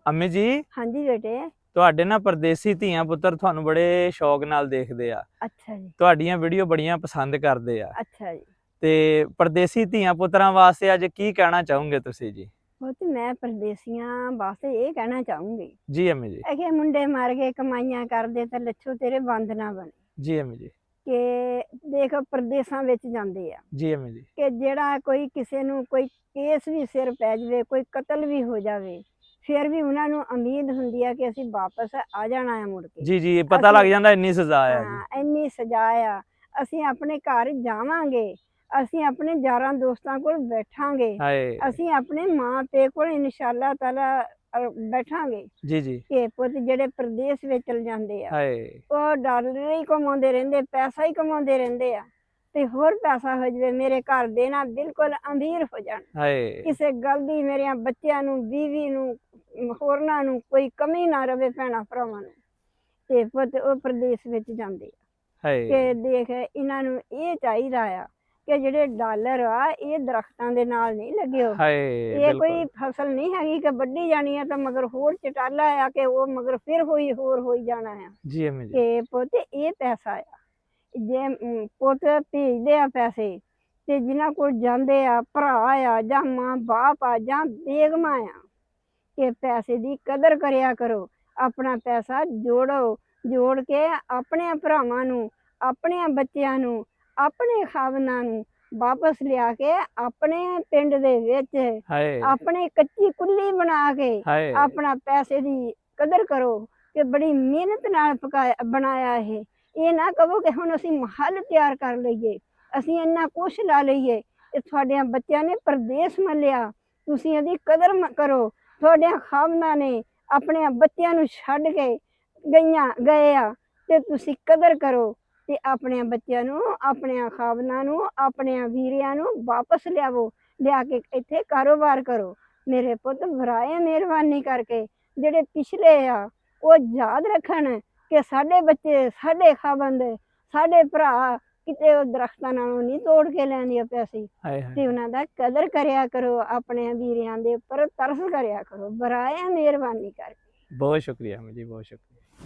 ਅੰਮੀ ਜੀ, ਹਾਂਜੀ ਬੇਟੇ। ਤੁਹਾਡੇ ਨਾ ਪਰਦੇਸੀ ਧੀਆਂ ਪੁੱਤਰ ਤੁਹਾਨੂੰ ਬੜੇ ਸ਼ੌਕ ਨਾਲ ਦੇਖਦੇ ਆ। ਅੱਛਾ ਜੀ। ਤੁਹਾਡੀਆਂ ਵੀਡੀਓ ਬੜੀਆਂ ਪਸੰਦ ਕਰਦੇ ਆ। ਅੱਛਾ ਜੀ। ਤੇ ਪਰਦੇਸੀ ਧੀਆਂ ਪੁੱਤਰਾਂ ਵਾਸਤੇ ਅੱਜ ਕੀ ਕਹਿਣਾ ਚਾਹੋਗੇ ਤੁਸੀਂ ਜੀ? ਉਹ ਤੇ ਮੈਂ ਪਰਦੇਸੀਆਂ ਵਾਸਤੇ ਇਹ ਕਹਿਣਾ ਚਾਹੂੰਗੀ ਜੀ ਅੰਮੀ ਜੀ। ਕਿ ਮੁੰਡੇ ਮਰ ਗਏ ਕਮਾਈਆਂ ਕਰਦੇ ਤਾਂ ਲੱਛੋ ਤੇਰੇ ਬੰਦ ਨਾ ਬਣੇ। ਜੀ ਅੰਮੀ ਜੀ। ਕਿ ਦੇਖ ਪ੍ਰਦੇਸਾਂ ਵਿੱਚ ਜਾਂਦੇ ਆ ਜੀ ਅੰਮੀ ਜੀ। ਕਿ ਜਿਹੜਾ ਕੋਈ ਕਿਸੇ ਨੂੰ ਕੋਈ ਕੇਸ ਵੀ ਸਿਰ ਪੈ ਜਾਵੇ, ਕੋਈ ਕਤਲ ਵੀ ਹੋ ਜਾਵੇ, ਫਿਰ ਵੀ ਉਹਨਾਂ ਨੂੰ ਉਮੀਦ ਹੁੰਦੀ ਆ ਕਿ ਅਸੀਂ ਵਾਪਸ ਆ ਜਾਣਾ ਹੈ ਮੁੜ ਕੇ। ਜੀ ਜੀ, ਪਤਾ ਲੱਗ ਜਾਂਦਾ ਇੰਨੀ ਸਜ਼ਾ ਆ ਜੀ। ਹਾਂ, ਇੰਨੀ ਸਜ਼ਾ ਆ। ਅਸੀਂ ਆਪਣੇ ਘਰ ਜਾਵਾਂਗੇ, ਅਸੀਂ ਆਪਣੇ ਯਾਰਾਂ ਦੋਸਤਾਂ ਕੋਲ ਬੈਠਾਂਗੇ, ਹਾਏ। ਅਸੀਂ ਆਪਣੇ ਮਾਂ ਪਿਓ ਕੋਲ ਇਨਸ਼ਾਅੱਲਾ ਤਾਲਾ ਬੈਠਾਂਗੇ। ਜੀ ਜੀ। ਕਿ ਪੁੱਤ ਜਿਹੜੇ ਪ੍ਰਦੇਸ ਵਿੱਚ ਚਲ ਜਾਂਦੇ ਆ ਹਾਏ। ਉਹ ਡਾਲਰ ਹੀ ਕਮਾਉਂਦੇ ਰਹਿੰਦੇ, ਪੈਸਾ ਹੀ ਕਮਾਉਂਦੇ ਰਹਿੰਦੇ ਆ, ਤੇ ਹੋਰ ਪੈਸਾ ਹੋ ਜਾਵੇ ਮੇਰੇ ਘਰ ਦੇ ਨਾ ਬਿਲਕੁਲ ਅਮੀਰ ਹੋ ਜਾਣ, ਹਾਏ। ਕਿਸੇ ਗੱਲ ਦੀ ਮੇਰਿਆਂ ਬੱਚਿਆਂ ਨੂੰ, ਬੀਵੀ ਨੂੰ, ਹੋਰਨਾਂ ਨੂੰ ਕੋਈ ਕਮੀ ਨਾ ਰਵੇ, ਭੈਣਾਂ ਭਰਾਵਾਂ ਨੂੰ। ਤੇ ਪੁੱਤ ਉਹ ਪ੍ਰਦੇਸ ਵਿੱਚ ਜਾਂਦੇ ਆ ਕਿ ਹਾਏ। ਦੇਖ ਇਹਨਾਂ ਨੂੰ ਇਹ ਚਾਹੀਦਾ ਆ ਕਿ ਜਿਹੜੇ ਡਾਲਰ ਆ ਇਹ ਦਰਖਤਾਂ ਦੇ ਨਾਲ ਨਹੀਂ ਲੱਗੇ ਹੋ। ਹਾਏ ਇਹ ਕੋਈ ਬਿਲਕੁਲ। ਫਸਲ ਨਹੀਂ ਹੈਗੀ ਕਿ ਵੱਢੀ ਜਾਣੀ ਆ ਤਾਂ ਮਗਰ ਹੋਰ ਚਟਾਲਾ ਆ ਕਿ ਉਹ ਮਗਰ ਫਿਰ ਹੋਰ ਹੋਈ ਜਾਣਾ ਆ। ਜੀ ਅੰਮੀ ਜੀ। ਕਿ ਪੁੱਤ ਇਹ ਪੈਸਾ ਆ, ਜੇ ਪੁੱਤ ਭੇਜਦੇ ਆ ਪੈਸੇ ਤੇ ਜਿਨ੍ਹਾਂ ਕੋਲ ਜਾਂਦੇ ਆ ਭਰਾ ਆ ਜਾਂ ਮਾਂ ਬਾਪ ਆ ਜਾਂ ਬੇਗਮਾਂ ਆ, ਕਿ ਪੈਸੇ ਦੀ ਕਦਰ ਕਰਿਆ ਕਰੋ। ਆਪਣਾ ਪੈਸਾ ਜੋੜੋ, ਜੋੜ ਕੇ ਆਪਣੇ ਭਰਾਵਾਂ ਨੂੰ, ਆਪਣੇ ਬੱਚਿਆਂ ਨੂੰ, ਆਪਣੇ ਖਾਵਨਾਂ ਨੂੰ ਵਾਪਸ ਲਿਆ ਕੇ ਆਪਣੇ ਪਿੰਡ ਦੇ ਵਿੱਚ ਹਾਏ। ਆਪਣੇ ਕੱਚੀ ਕੁੱਲੀ ਬਣਾ ਕੇ ਹਾਏ। ਆਪਣਾ ਪੈਸੇ ਦੀ ਕਦਰ ਕਰੋ ਕਿ ਬੜੀ ਮਿਹਨਤ ਨਾਲ ਬਣਾਇਆ ਇਹ ਨਾ ਕਹੋ ਕਿ ਹੁਣ ਅਸੀਂ ਮਹੱਲ ਤਿਆਰ ਕਰ ਲਈਏ, ਅਸੀਂ ਇੰਨਾ ਕੁਛ ਲਾ ਲਈਏ। ਇਹ ਤੁਹਾਡਿਆਂ ਬੱਚਿਆਂ ਨੇ ਪਰਦੇਸ ਮੱਲਿਆ, ਤੁਸੀਂ ਇਹਦੀ ਕਦਰ ਕਰੋ। ਤੁਹਾਡਿਆਂ ਖਾਵਨਾਂ ਨੇ ਆਪਣੇ ਬੱਚਿਆਂ ਨੂੰ ਛੱਡ ਕੇ ਗਏ ਆ ਤੇ ਤੁਸੀਂ ਕਦਰ ਕਰੋ ਤੇ ਆਪਣੇ ਬੱਚਿਆਂ ਨੂੰ, ਆਪਣੇ ਖਾਵਨਾਂ ਨੂੰ, ਆਪਣੇ ਵੀਰਿਆਂ ਨੂੰ ਵਾਪਸ ਲਿਆਵੋ, ਲਿਆ ਕੇ ਇੱਥੇ ਕਾਰੋਬਾਰ ਕਰੋ। ਮੇਰੇ ਪੁੱਤ ਵਰਾਏ ਮਿਹਰਬਾਨੀ ਕਰਕੇ ਜਿਹੜੇ ਪਿਛਲੇ ਆ ਉਹ ਯਾਦ ਰੱਖਣ ਕਿ ਸਾਡੇ ਬੱਚੇ, ਸਾਡੇ ਖਾਵੰਦ, ਸਾਡੇ ਭਰਾ ਕਿਤੇ ਉਹ ਦਰਖਤਾਂ ਨਾਲੋਂ ਨਹੀਂ ਤੋੜ ਕੇ ਲੈਂਦੇ ਆ ਪੈਸੇ, ਤੇ ਉਹਨਾਂ ਦਾ ਕਦਰ ਕਰਿਆ ਕਰੋ। ਆਪਣੇ ਵੀਰਿਆਂ ਦੇ ਉੱਪਰ ਤਰਸ ਕਰਿਆ ਕਰੋ, ਵਰਾਏ ਮਿਹਰਬਾਨੀ ਕਰਕੇ। ਬਹੁਤ ਸ਼ੁਕਰੀਆ ਅੰਮੀ ਜੀ, ਬਹੁਤ ਸ਼ੁਕਰੀਆ।